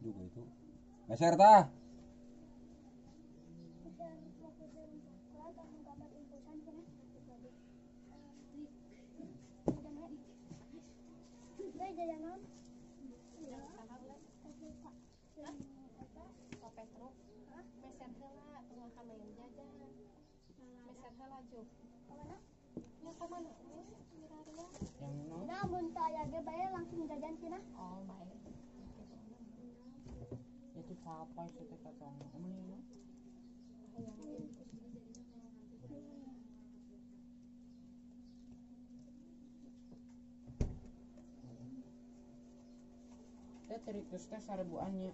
juga itu. Meser tah. Nah, muntah ya dia bayar langsung jajan Cina. Oh, baik. Itu sampai sih kata ini. Teh terikus teh sarebuannya.